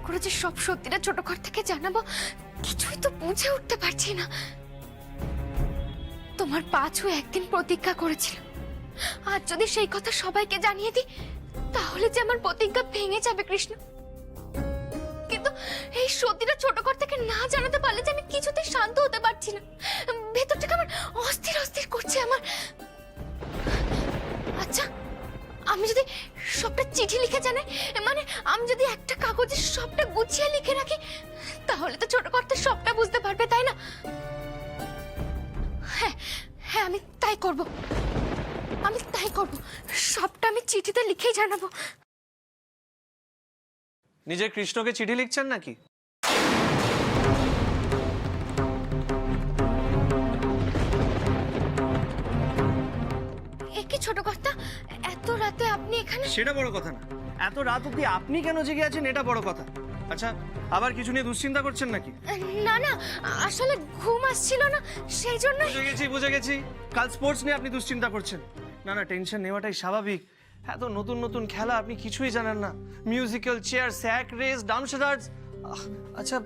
করে যে সব সত্যিটা ছোট ঘর থেকে জানাবো কিছুই তো বুঝে উঠতে পারছি না। তোমার পাঁচু একদিন প্রতিজ্ঞা করেছিল, আর যদি সেই কথা সবাইকে জানিয়ে দিই তাহলে যে আমার প্রতিজ্ঞা ভেঙে যাবে কৃষ্ণ। কিন্তু এই সত্যিটা ছোট ঘর থেকে না জানাতে পারলে যে আমি কিছুতেই শান্ত হতে পারছি না, ভেতর থেকে আমার অস্থির অস্থির করছে আমার। আচ্ছা, আমি যদি সবটা চিঠি লিখে জানাই, মানে আমি যদি একটা কাগজে সবটা গুছিয়ে লিখে রাখি, তাহলে তো ছোট কর্তা সবটা বুঝতে পারবে, তাই না? হ্যাঁ হ্যাঁ, আমি তাই করব, আমি তাই করব, সবটা আমি চিঠিতে লিখেই জানাবো। নিজে কৃষ্ণকে চিঠি লিখছেন নাকি? কি ছোট কর্তা, এত রাতে আপনি এখানে? সেটা বড় কথা না, এত রাত অব্দি আপনি কেন জেগে আছেন এটা বড় কথা। আচ্ছা, আবার কিছু নিয়ে দুশ্চিন্তা করছেন নাকি? না না, আসলে ঘুম আসছিল না, সেই জন্য। বুঝে গেছি, কাল স্পোর্টস নিয়ে আপনি দুশ্চিন্তা করছেন। না না, টেনশন নেওয়াটাই স্বাভাবিক। এত নতুন নতুন খেলা, আপনি কিছুই জানেন না। Musical chair, sack race, downstairs. আচ্ছা,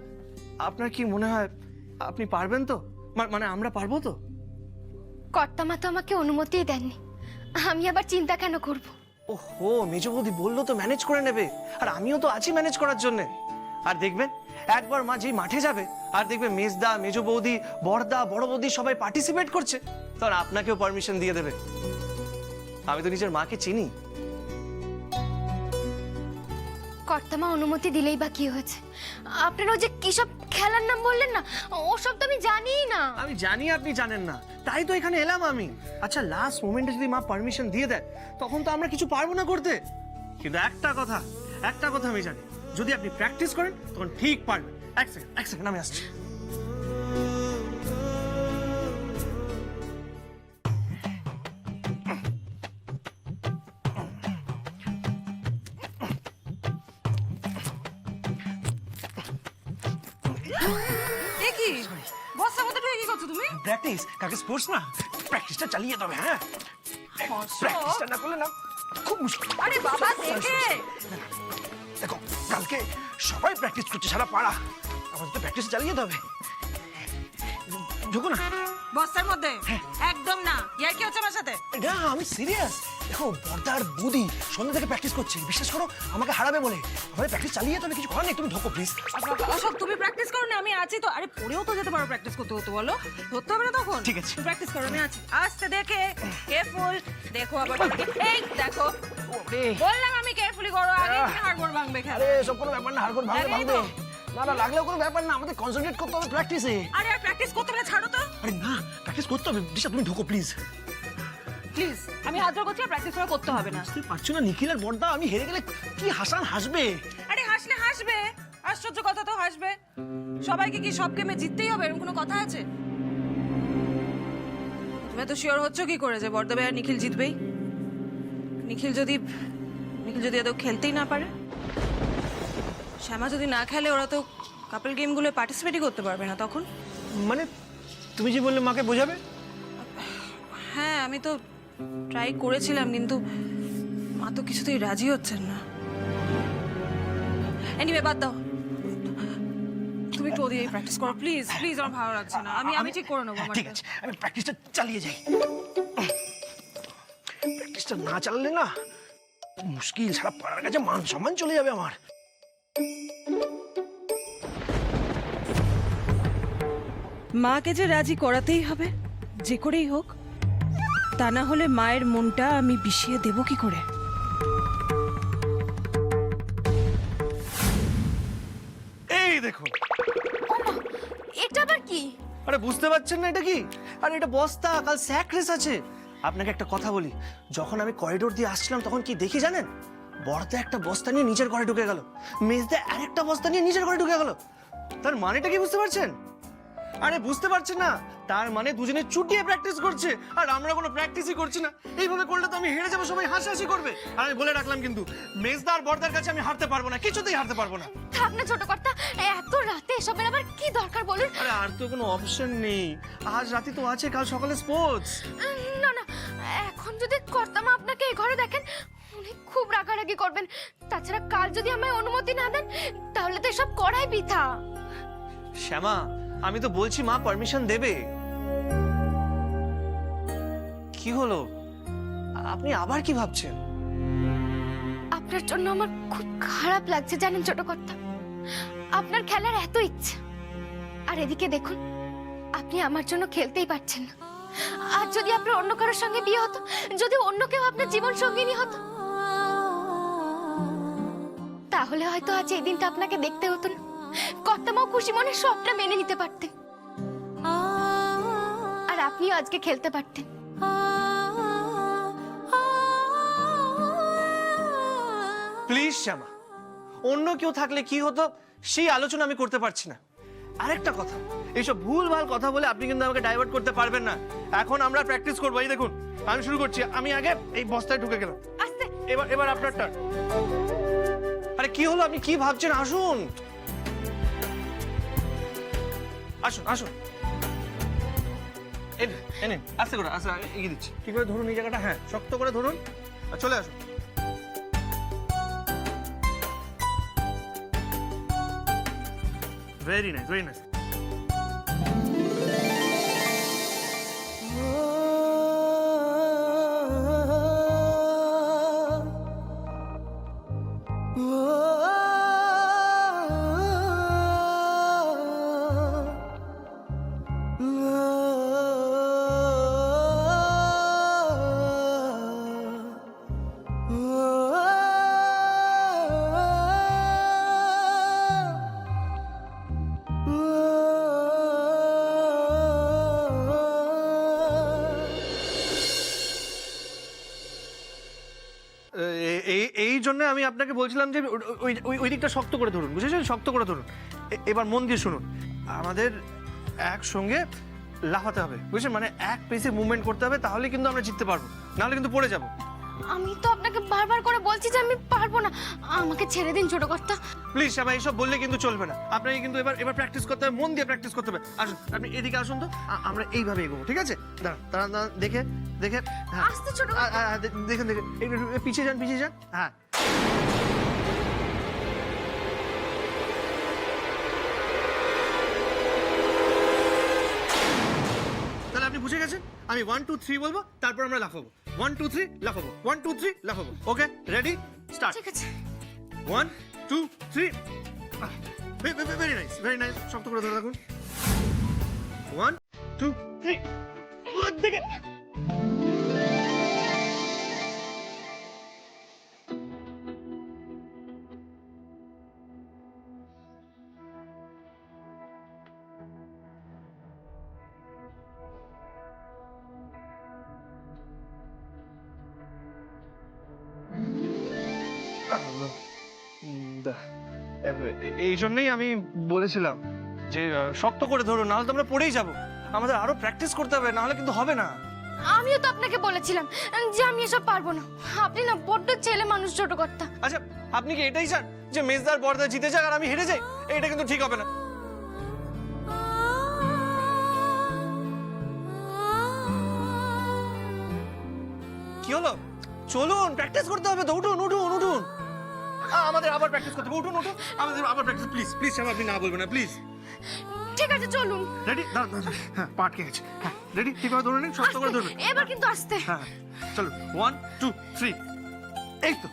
আপনার কি মনে হয় আপনি পারবেন তো? মানে আমরা পারবো তো? কর্তা মা তো আমাকে অনুমতিই দেননি, আমি আবার চিন্তা কেন করব? ওহো, মেজো বৌদি বললো তো ম্যানেজ করে নেবে, আর আমিও তো আছি ম্যানেজ করার জন্য। আর দেখবেন একবার মা যেই মাঠে যাবে আর দেখবে মেজদা, মেজো বৌদি, বড়দা, বড় বৌদি সবাই পার্টিসিপেট করছে, তখন আপনাকেও পারমিশন দিয়ে দেবে। আমি তো নিজের মাকে চিনি। কর্তামা অনুমতি দিলেই বা কি হয়েছে? আপনারা যে কি সব খেলার নাম বললেন না, ওসব তো আমি জানিই না। আমি জানি আপনি জানেন না, তাই তো এখানে এলাম আমি। আচ্ছা, লাস্ট মোমেন্টে যদি মা পারমিশন দিয়ে দেয় তখন তো আমরা কিছু পারবো না করতে। কিন্তু একটা কথা আমি জানি, যদি আপনি প্র্যাকটিস করেন তখন ঠিক পারবেন। এক সেকেন্ড আমি আসছি। কি বস্তার মধ্যে ঢুকে কি করছো তুমি? প্র্যাকটিস, কাকে স্পোর্টস না, প্র্যাকটিসটা চালিয়ে যাবে। হ্যাঁ, প্র্যাকটিসটা না করলে না খুব মুশকিল। আরে বাবা দেখে দেখো, কালকে সবাই প্র্যাকটিস করছে, সারা পাড়া। আমাদের তো প্র্যাকটিস চালিয়ে যেতে হবে। ঢুকো না। বস্তার মধ্যে একদম না, ইয়ার কি হচ্ছে আমার সাথে? না, আমি সিরিয়াস। দেখো, বর্দার বুদি সন্ধ্যা থেকে প্র্যাকটিস করছে, বিশ্বাস করো আমাকে হারাবে বলে। আমাদের প্র্যাকটিস চালিয়ে যেতে হবে, কিছু করার নেই। তুমি ঢোকো প্লিজ। অশোক, তুমি প্র্যাকটিস করো না, আমি আছি তো। আরে পড়েও তো যেতে পারো, প্র্যাকটিস করতে হতো বলো, ধরতে হবে না তখন। ঠিক আছে, প্র্যাকটিস করো, আমি আছি। আস্তে দেখে, কেয়ারফুল দেখো। আবার এই দেখো, বললাম আমি কেয়ারফুলি করো, আগে হাড়গোড় ভাঙবে খেলা। আরে সব কোনো ব্যাপার না, হাড়গোড় ভাঙবে। না না, লাগলেও কোনো ব্যাপার না, আমাদের কনসেন্ট্রেট করতে হবে প্র্যাকটিসে। আরে আর প্র্যাকটিস করতে হবে, ছাড়ো তো। আরে না, প্র্যাকটিস করতে হবে। দিশা, তুমি ঢোকো প্লিজ। প্লিজ, আমি হাত জোড় করছি, প্র্যাকটিস করতে হবে না। বুঝতে পারছো না, নিখিল আর বর্দা আমি হেরে গেলে কি হাসান হাসবে। আরে হাসলে হাসবে, আশ্চর্য কথা তো, হাসবে। সবাইকে কি সব গেমে জিততেই হবে এরকম কোনো কথা আছে? তুমি তো শিওর হচ্ছ কি করে যে বর্দা ভাই আর নিখিল জিতবেই? নিখিল যদি এত খেলতেই না পারে, শ্যামা যদি না খেলে, ওরা তো কাপল গেমগুলো পার্টিসিপেটই করতে পারবে না তখন। মানে তুমি যে বললে মাকে বোঝাবে? হ্যাঁ, আমি তো ট্রাই করেছিলাম, কিন্তু মা তো কিছুতেই রাজি হচ্ছেন না। এনিওয়ে, বাদ দাও, তুমি তো দিয়ে প্র্যাকটিস করো প্লিজ। প্লিজ, আমার ভালো লাগছে না। আমি ঠিক করে নেবো। ঠিক আছে, আমি প্র্যাকটিসটা চালিয়ে যাই। প্র্যাকটিসটা না চালালে না মুশকিল, সারা পাড়ার কাছে মান সম্মান চলে যাবে আমার। মাকে যে রাজি করাতেই হবে, যে করেই হোক। তা না হলে মায়ের মনটা আমি বিষিয়ে দেব কি করে? এই দেখো, এটা আবার কি? আরে বুঝতে পারছেন না এটা কি? আরে এটা বস্তা, কাল স্যাক রেস আছে। আপনাকে একটা কথা বলি, যখন আমি করিডোর দিয়ে আসছিলাম তখন কি দেখি জানেন? বড়দা একটা বস্তা নিয়ে নিজের ঘরে ঢুকে গেল, মেজদা আরেকটা বস্তা নিয়ে নিজের ঘরে ঢুকে গেল। তার মানেটা কি বুঝতে পারছেন? আরে বুঝতে পারছেন না, তার মানে দুজনে চুটিয়ে প্র্যাকটিস করছে আর আমরা কোনো প্র্যাকটিসই করছি না। এইভাবে করলে তো আমি হেরে যাবো, সবাই হাসাহাসি করবে। আর আমি বলে রাখলাম কিন্তু, মেজদা আর বড়দার কাছে আমি হারতে পারবো না, কিছুতেই হারতে পারবো না। থাক না ছোট কর্তা, এত রাতে এসবের আবার কি দরকার বলুন? আরে আর তো কোনো অপশন নেই, আজ রাতে তো আছে, কাল সকালে স্পোর্টস। না না, এখন যদি কর্তামা আপনাকে এই ঘরে দেখেন, উনি উনি খুব রাগারাগি করবেন। তাছাড়া কাল যদি আমায় অনুমতি না দেন তাহলে তো এসব করাই বৃথা। শ্যামা, আমি তো বলছি মা পারমিশন দেবে। কি হলো, আপনি আবার কি ভাবছেন? আপনার জন্য আমার খুব খারাপ লাগছে জানেন ছোট কর্তা। আপনার খেলার এত ইচ্ছে, আর এদিকে দেখুন আপনি আমার জন্য খেলতেই পারছেন না। আর যদি আপনার অন্য কারোর সঙ্গে বিয়ে হতো, যদি অন্য কেউ আপনার জীবন সঙ্গিনী হতো, তাহলে হয়তো আজ এই দিনটা আপনাকে দেখতে হতো না। কর্তামাও খুশি মনে সবটা মেনে নিতে পারতেন, আর আপনিও আজকে খেলতে পারতেন। প্লিজ শ্যামা, অন্য কেউ থাকলে কি হতো সেই আলোচনা আমি করতে পারছি না। আরেকটা কথা, এইসব ভুলভাল কথা বলে আপনি কিন্তু আমাকে ডাইভার্ট করতে পারবেন না। এখন আমরা প্র্যাকটিস করবো। এই দেখুন আমি শুরু করছি। আমি আগে এই বস্তায় ঢুকে গেলাম। আস্তে। এবার আপনার টার্ন। আরে কি হলো, আপনি কি ভাবছেন? আসুন আসুন আসুন, এই নিন, আস্তে করে, আস্তে এগিয়ে দিচ্ছি। কি করে ধরুন এই জায়গাটা, হ্যাঁ শক্ত করে ধরুন, আর চলে আসুন। Very nice, very nice. এই জন্য আমি আপনাকে বলছিলাম যে ওই দিকটা শক্ত করে ধরুন, বুঝেছেন? শক্ত করে ধরুন। এবার মন দিয়ে শুনুন, আমাদের একসঙ্গে লাফাতে হবে, বুঝছেন? মানে এক পেসে মুভমেন্ট করতে হবে, তাহলে কিন্তু আমরা জিততে পারবো, নাহলে কিন্তু পড়ে যাবো। আমি তো আপনাকে বারবার করে বলছি যে আমি পারবো না, আমাকে ছেড়ে দিন ছোট কর্তা। প্লিজ শ্যামা, এইসব বললে কিন্তু চলবে না। আপনাকে কিন্তু এবার প্র্যাকটিস করতে হবে, মন দিয়ে প্র্যাকটিস করতে হবে। আসুন, আপনি এদিকে আসুন তো, আমরা এইভাবে এগোবো, ঠিক আছে? দাঁড়ান দাঁড়ান দাঁড়ান, দেখে দেখে, হ্যাঁ আস্তে ছোট দেখেন দেখেন, একটু পিছিয়ে যান, পিছিয়ে যান, হ্যাঁ। তাহলে আপনি বুঝে গেছেন। আমি 1 2 3 বলবো, তারপর আমরা লাফাবো। 1 2 3 লাফাবো, 1 2 3 লাফাবো। ওকে, রেডি, স্টার্ট। ঠিক আছে। 1 2 3। Very nice, very nice. শক্ত করে ধরে রাখুন। 1 2 3। দেখে এই জন্যই আমি বলেছিলাম যে শক্ত করে ধরুন, নাহলে তো আমরা পড়েই যাব। আমাদের আরো প্র্যাকটিস করতে হবে, নাহলে কিন্তু হবে না। আমিও তো আপনাকে বলেছিলাম যে আমি এসব পারবো না। আপনি না বড্ড ছেলে মানুষ ছোট কর্তা। আচ্ছা, আপনি কি এটাই চান যে মেজদার বড়দা জিতে যাক আর আমি হেরে যাই? এটা কিন্তু ঠিক হবে না। কি হলো, চলুন প্র্যাকটিস করতে হবে তো। উঠুন উঠুন উঠুন, আমাদের আবার প্র্যাকটিস করতে হবে। উঠুন উঠুন, আমাদের আবার প্র্যাকটিস। প্লিজ প্লিজ শ্যামা, আপনি না বলবেন না প্লিজ। ঠিক আছে চলুন। রেডি, দাঁড়ান দাঁড়ান, হ্যাঁ পা আটকে গেছে। হ্যাঁ রেডি, ঠিকভাবে ধরে নিন, শক্ত করে ধরুন। এবার কিন্তু আস্তে। হ্যাঁ চলুন, 1 2 3। এই তো।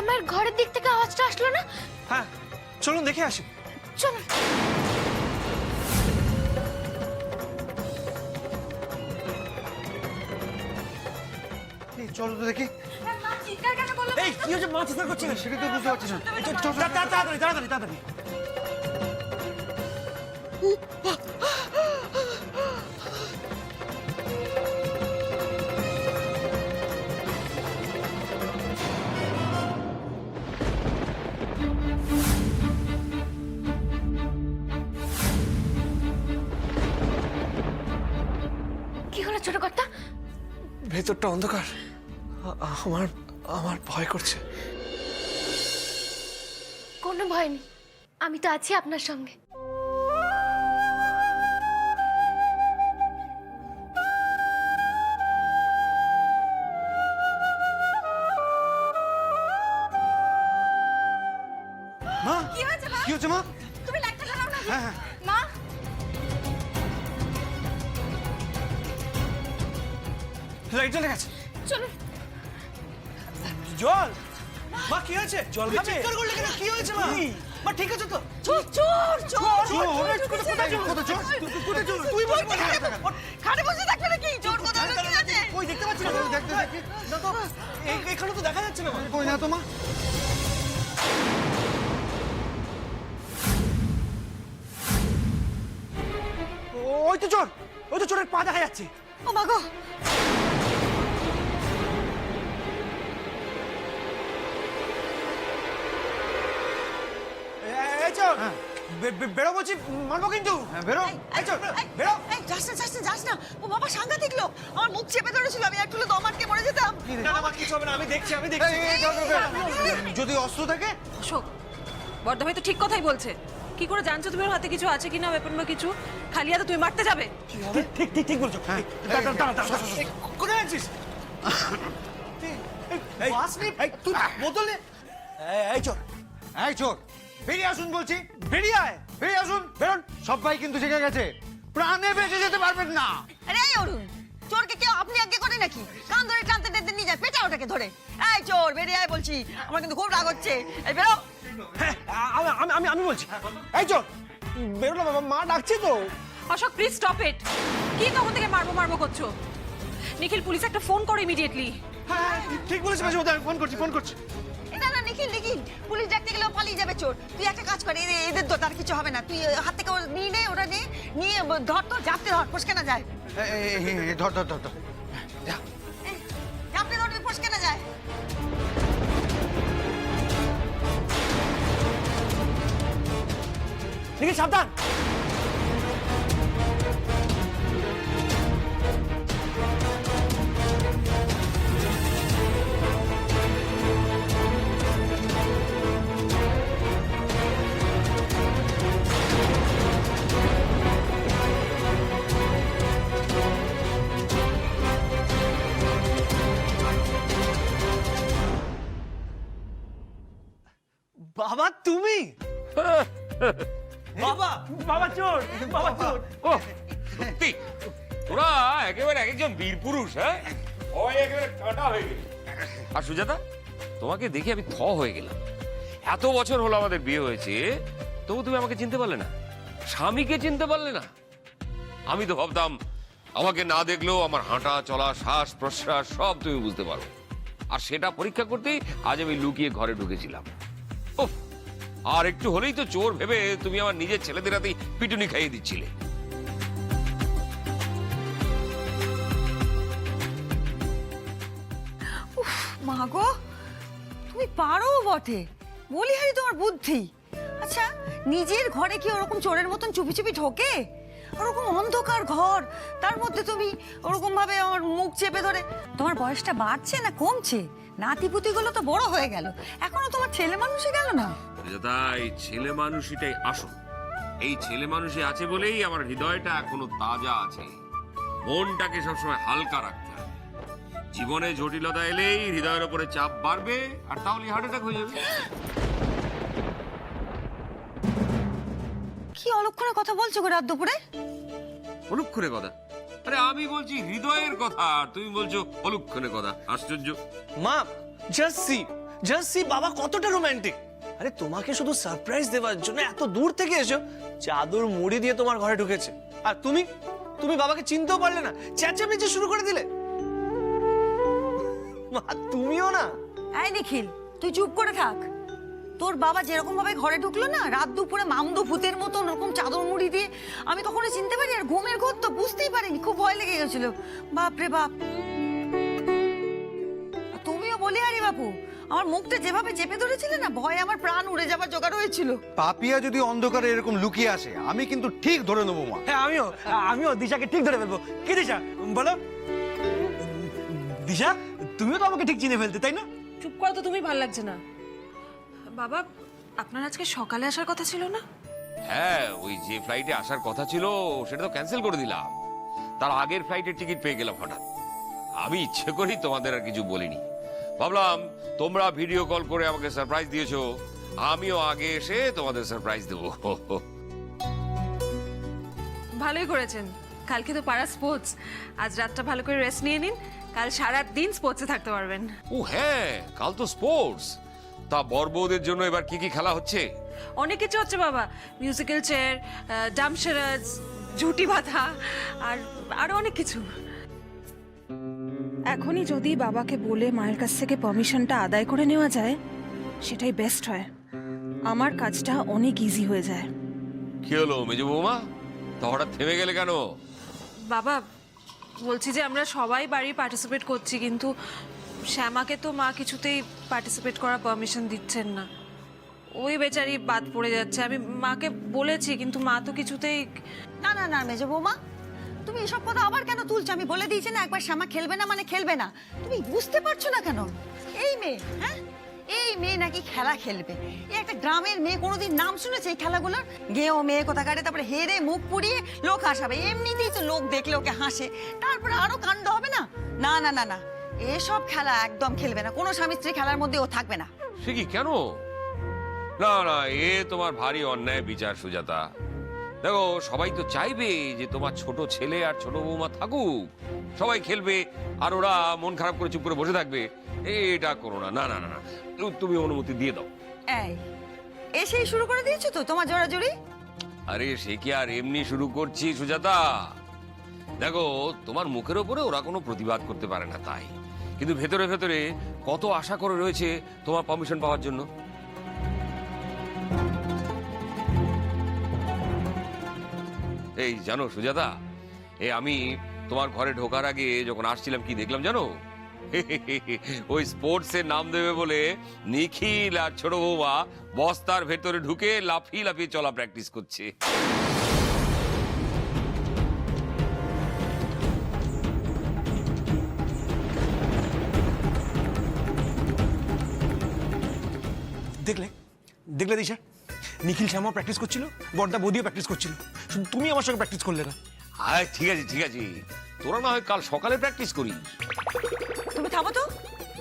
জামাইয়ের ঘরের দিক থেকে আওয়াজটা আসলো না? হ্যাঁ, চলুন দেখে আসি। চলুন। চলো তো দেখি। এই কি হচ্ছে, মা চিৎকার করছে? সেটা তো বুঝতে পারছিস না। তাড়াতাড়ি তাড়াতাড়ি তাড়াতাড়ি। কি হলো ছোট কর্তা? ভেতরটা অন্ধকার। আমার আমার ভয় করছে। কোনো ভয় নেই, আমি তো আছি আপনার সঙ্গে। মা, কি হয়েছে মা? কি হচ্ছে মা? তুমি লাইটটা জ্বালাও না। হ্যাঁ হ্যাঁ। মা, লাইট জ্বলে গেছে। চলুন। জল। মা কি হয়েছে? জল চিৎকার করলে কেন? কি হয়েছে মা? মা ঠিক আছে তো? চোর চোর চোর কোথায় চোর? তুই বল কোথায়? খাটে বসে থাকবে নাকি? চোর কোথায় লুকিয়ে আছে? কই দেখতে পাচ্ছি না। দেখতে দেখি। না তো এখানে তো দেখা যাচ্ছে না। কই না তো মা। ওই তো চোর। ওই তো চোরের পা দেখা যাচ্ছে। ও মা গো, এই চোর। বেরো বলছি, মারবো কিন্তু। বেরো। এই চোর বেরো। এই যাস না যাস না যাস না। ও বাবা, সাংঘাতিক লোক। আমার মুখ চেপে ধরেছিল, আমি একটু দম আটকে মরে যেতাম। না না মা, কিছু হবে না, আমি দেখছি। যদি অস্ত্র থাকে। অশোক, বর্ধমানে তো ঠিক কথাই বলছে। কি করে জানছো তুমি ওর হাতে কিছু আছে কিনা, ওয়েপন বা কিছু? খালি হাতে তুমি মারতে যাবে? ঠিক ঠিক ঠিক বলছো। কোথায় আছিস? এই বাসনি, তুই বোতলে। এই চোর, এই চোর, বেরিয়ে আসুন বলছি। বেরিয়ে আয়। বেরিয়ে আসুন, বেরোন। সবাই কিন্তু জেগে গেছে, প্রাণে বেঁচে যেতে পারবেন না। আরে এই অরুণ, চোরকে কেউ আপনি আগে করে নাকি? কান ধরে টানতে টানতে নিয়ে যায়, পেঁচা ওটাকে ধরে। এই চোর, বেরিয়ে আয় বলছি। আমার কিন্তু খুব রাগ হচ্ছে। এই বেরো। হ্যাঁ, আমি বলছি। এই চোর বেরো না বাবা, মা ডাকছে তো। Ashok, please stop it. কি তখন থেকে মারবো মারবো করছো? নিখিল, পুলিশ একটা ফোন করো ইমিডিয়েটলি। হ্যাঁ ঠিক বলেছি মাঝে মধ্যে, আমি ফোন করছি। না না নিখিল নিখিল, পুলিশ ডাকতে গেলেও পালিয়ে যাবে চোর। তুই একটা কাজ কর, এদের তো তার কিছু হবে না। তুই হাত থেকে নিয়ে নে, ওটা নিয়ে ধর, তো জাপতে ধর, ফসকে না যায়। ধর ধর ধর ধর। জাপতে ধর, ফসকে না যায়। নিখিল সাবধান। বাবা তুমি? বাবা, বাবা চোর, বাবা চোর। ও সত্যি তোরা একেবারে এক একজন বীর পুরুষ। হ্যাঁ, ওই একেবারে কাঁটা হয়ে গেল। আর সুজাতা, তোমাকে দেখে আমি থ হয়ে গেলাম। এত বছর হলো আমাদের বিয়ে হয়েছে, তবু তুমি আমাকে চিনতে পারলে না, স্বামীকে চিনতে পারলে না। আমি তো ভাবতাম আমাকে না দেখলেও আমার হাঁটা চলা শ্বাস প্রশ্বাস সব তুমি বুঝতে পারো। আর সেটা পরীক্ষা করতেই আজ আমি লুকিয়ে ঘরে ঢুকেছিলাম। উফ, আর একটু হলেই তো চোর ভেবে তুমি আমার নিজের ছেলেদের হাতেই পিটুনি খাইয়ে দিচ্ছিলে। মা গো, তুমি পারো বটে। বলি হারি তোমার বুদ্ধি। আচ্ছা, নিজের ঘরে কি ওরকম চোরের মতন চুপি চুপি ঢোকে? ওরকম অন্ধকার ঘর, তার মধ্যে তুমি ওরকম ভাবে আমার মুখ চেপে ধরে। তোমার বয়সটা বাড়ছে না কমছে? নাতিপুতিগুলো তো বড় হয়ে গেল, এখনো তোমার ছেলে মানুষই গেল না। তাই ছেলে মানুষটাই আসল। এই ছেলে মানুষই আছে বলেই আমার হৃদয়টা এখনো তাজা আছে। মনটাকে সবসময় হালকা রাখতে হবে। জীবনে জটিলতা এলেই হৃদয়ের উপরে চাপ বাড়বে, আর তাহলে হার্ট অ্যাটাক হয়ে যাবে। কি অলক্ষণে কথা বলছো গো রাত দুপুরে? অলুক্ষণে কথা? আরে আমি বলছি হৃদয়ের কথা, আর তুমি বলছো অলুক্ষণে কথা। আশ্চর্য। মা জাস্ট সি, জাস্ট সি বাবা কতটা রোমান্টিক। আরে তোমাকে শুধু সারপ্রাইজ দেওয়ার জন্য এত দূর থেকে এসো, চাদর মুড়ি দিয়ে তোমার ঘরে ঢুকেছে, আর তুমি তুমি বাবাকে চিনতেও পারলে না, চেঁচামেচি শুরু করে দিলে। মা তুমিও না। এই নিখিল, তুই চুপ করে থাক। তোর বাবা যেরকম ভাবে ঘরে ঢুকলো না, রাত দুপুরে মামদো ভূতের মতন ওরকম চাদর মুড়ি দিয়ে, আমি কখনো চিনতে পারি? আর ঘুমের ঘর তো বুঝতেই পারিনি, খুব ভয় লেগে গেছিল। বাপ রে বাপ। আর তুমিও বলি আরে বাপু, আমার মুখটা যেভাবে চেপে ধরেছিলে না, ভয়ে আমার প্রাণ উড়ে যাবার জোগাড় হয়েছিল। পাপিয়া যদি অন্ধকারে এরকম লুকিয়ে আসে, আমি কিন্তু ঠিক ধরে নেবো মা। হ্যাঁ আমিও দিশাকে ঠিক ধরে ফেলবো। কি দিশা বলো? দিশা তুমিও তো আমাকে ঠিক চিনে ফেলতে, তাই না? চুপ করো তো, তুমি ভালো লাগছে না। বাবা, আপনার আজকে সকালে আসার কথা ছিল না? হ্যাঁ, ওই যে ফ্লাইটে আসার কথা ছিল সেটা তো ক্যান্সেল করে দিলাম। তার আগের ফ্লাইটের টিকিট পেয়ে গেলাম হঠাৎ। আমি ইচ্ছে করেই তোমাদের আর কিছু বলিনি, ভাবলাম তোমরা ভিডিও কল করে আমাকে সারপ্রাইজ দিয়েছো, আমিও আগে এসে তোমাদের সারপ্রাইজ দেবো। ভালোই করেছেন, কালকে তো পাড়া স্পোর্টস, আজ রাতটা ভালো করে রেস্ট নিয়ে নিন, কাল সারা দিন স্পোর্টসে থাকতে পারবেন। ও হ্যাঁ, কাল তো স্পোর্টস। তা বর বউদের জন্য এবার কি কি খেলা হচ্ছে? অনেক কিছু হচ্ছে বাবা, মিউজিক্যাল চেয়ার, ডামশারাজ, ঝুটি বাঁধা, আর আরো অনেক কিছু। এখনই যদি বাবাকে বলে মায়ের কাছ থেকে পারমিশনটা আদায় করে নেওয়া যায়, সেটাই বেস্ট হয়, আমার কাজটা অনেক ইজি হয়ে যায়। কি হলো মেজো বৌমা, তা হঠাৎ থেমে গেলে কেন? বাবা বলছি যে আমরা সবাই বাড়ি পার্টিসিপেট করছি, কিন্তু শ্যামাকে তো মা কিছুতেই পার্টিসিপেট করার পারমিশন দিচ্ছেন না। ওই বেচারি বাদ পড়ে যাচ্ছে। আমি মাকে বলেছি, কিন্তু মা তো কিছুতেই। না না না মেজো বৌমা, তুমি এসব কথা আবার কেন তুলছো? আমি বলে দিয়েছি না একবার, শ্যামা খেলবে না মানে খেলবে না। তুমি বুঝতে পারছো না কেন? এই মেয়ে, হ্যাঁ এই মেয়ে নাকি খেলা খেলবে? এই একটা গ্রামের মেয়ে কোনোদিন নাম শুনেছে এই খেলাগুলোর? গেও মেয়ে কোথাকারে, তারপরে হেরে মুখ পুড়িয়ে লোক হাসাবে। এমনিতেই তো লোক দেখলে ওকে হাসে, তারপরে আরো কাণ্ড হবে না। না না না না, এসব খেলা একদম খেলবে না, কোনো স্বামী স্ত্রী খেলার মধ্যে ও থাকবে না। সে কি, কেন? না না, এ তোমার ভারী অন্যায় বিচার সুজাতা। দেখো, সবাই তো চাইবে যে তোমার ছোট ছেলে আর ছোট বৌমা থাকুক, সবাই খেলবে, আর ওরা মন খারাপ করে চুপ করে বসে থাকবে। এটা করো না, না না না না, তুমি অনুমতি দিয়ে দাও। এই এসেই শুরু করে দিয়েছো তো তোমার জোরাজুরি? আরে সে কি আর এমনি শুরু করছি সুজাতা? দেখো, তোমার মুখের ওপরে ওরা কোনো প্রতিবাদ করতে পারে না, তাই। কিন্তু ভেতরে ভেতরে কত আশা করে রয়েছে তোমার পারমিশন পাওয়ার জন্য। এই জানো সুজাতা, আমি তোমার ঘরে ঢোকার আগে যখন আসছিলাম কি দেখলাম জানো? ওই স্পোর্টসের নাম দেবে বলে নিখিল আর ছোট বৌমা বস্তার ভেতরে ঢুকে লাফিয়ে লাফিয়ে চলা প্র্যাকটিস করছে। দেখলে দেখলে দিশা, নিখিল শ্যামা প্র্যাকটিস করছিল, বড়দা বৌদিও প্র্যাকটিস করছিল, শুধু তুমি আমার সঙ্গে প্র্যাকটিস করলে না। আয় ঠিক আছে ঠিক আছে, তোরা না হয় কাল সকালে প্র্যাকটিস করিস। তুমি থামো তো।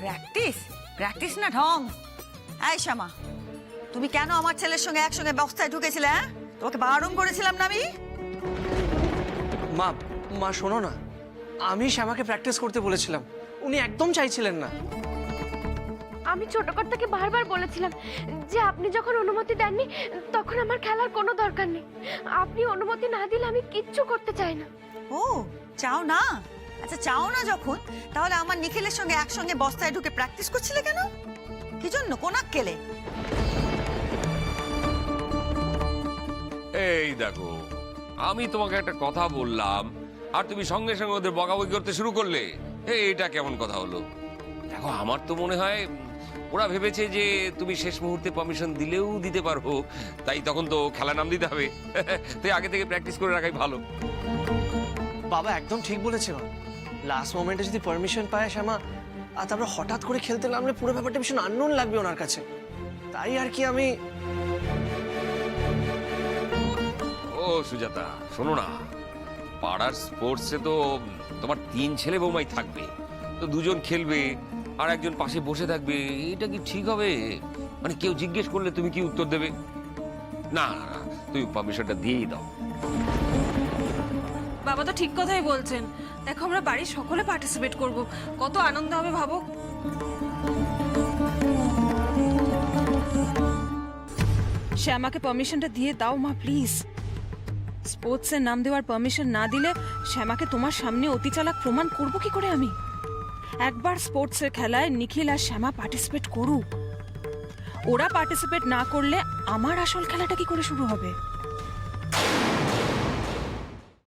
প্র্যাকটিস প্র্যাকটিস না ঢং। এই শ্যামা, তুমি কেন আমার ছেলের সঙ্গে একসঙ্গে বস্তায় ঢুকেছিলে? হ্যাঁ, তোমাকে বারণ করেছিলাম না আমি? মা মা শোনো না, আমি শ্যামাকে প্র্যাকটিস করতে বলেছিলাম, উনি একদম চাইছিলেন না। আমি ছোট কর্তাকে বারবার বলেছিলাম যে আপনি যখন অনুমতি দেননি তখন আমার খেলার কোনো দরকার নেই। আপনি অনুমতি না দিলে আমি কিচ্ছু করতে চাই না। ও চাও না? আচ্ছা চাও না যখন, তাহলে আমার নিখিলের সঙ্গে একসঙ্গে বস্তায় ঢুকে প্র্যাকটিস করছিলে কেন? কি জন্য? কোন আক্কেলে? এই দেখো, আমি তোমাকে একটা কথা বললাম আর তুমি সঙ্গে সঙ্গে ওদের বকাবকি করতে শুরু করলে। এটা কেমন কথা হলো? দেখো, আমার তো মনে হয় ওরা ভেবেছে যে তুমি শেষ মুহূর্তে পারমিশন দিলেও দিতে পারো, তাই তখন তো খেলা নাম দিতে হবে। তাই আগে থেকে প্র্যাকটিস করে রাখাই ভালো। বাবা একদম ঠিক বলেছে মা, লাস্ট মোমেন্টে যদি পারমিশন পায় শ্যামা, আর তারপরে হঠাৎ করে খেলতে নামলে পুরো ব্যাপারটা ভীষণ আননোন লাগবে ওনার কাছে, তাই আর কি আমি। ও সুজাতা, শোনো না, পাড়ার স্পোর্টসে তো তোমার 3 ছেলে বৌমাই থাকবে, তো 2 জন খেলবে আর একজন পাশে বসে থাকবে, এটা কি ঠিক হবে? মানে কেউ জিজ্ঞেস করলে তুমি কি উত্তর দেবে? না না না, তুমি পারমিশনটা দিয়েই দাও। বাবা তো ঠিক কথাই বলছেন। দেখো, আমরা বাড়ির সকলে পার্টিসিপেট করব, কত আনন্দ হবে ভাবো। শ্যামাকে পারমিশনটা দিয়ে দাও মা প্লিজ। স্পোর্টসের নাম দেওয়ার পারমিশন না দিলে শ্যামাকে তোমার সামনে অতি চালাক প্রমাণ করব কি করে আমি? একবার স্পোর্টসের খেলায় নিখিল আর শ্যামা পার্টিসিপেট করুক। ওরা পার্টিসিপেট না করলে আমার আসল খেলাটা কি করে শুরু হবে?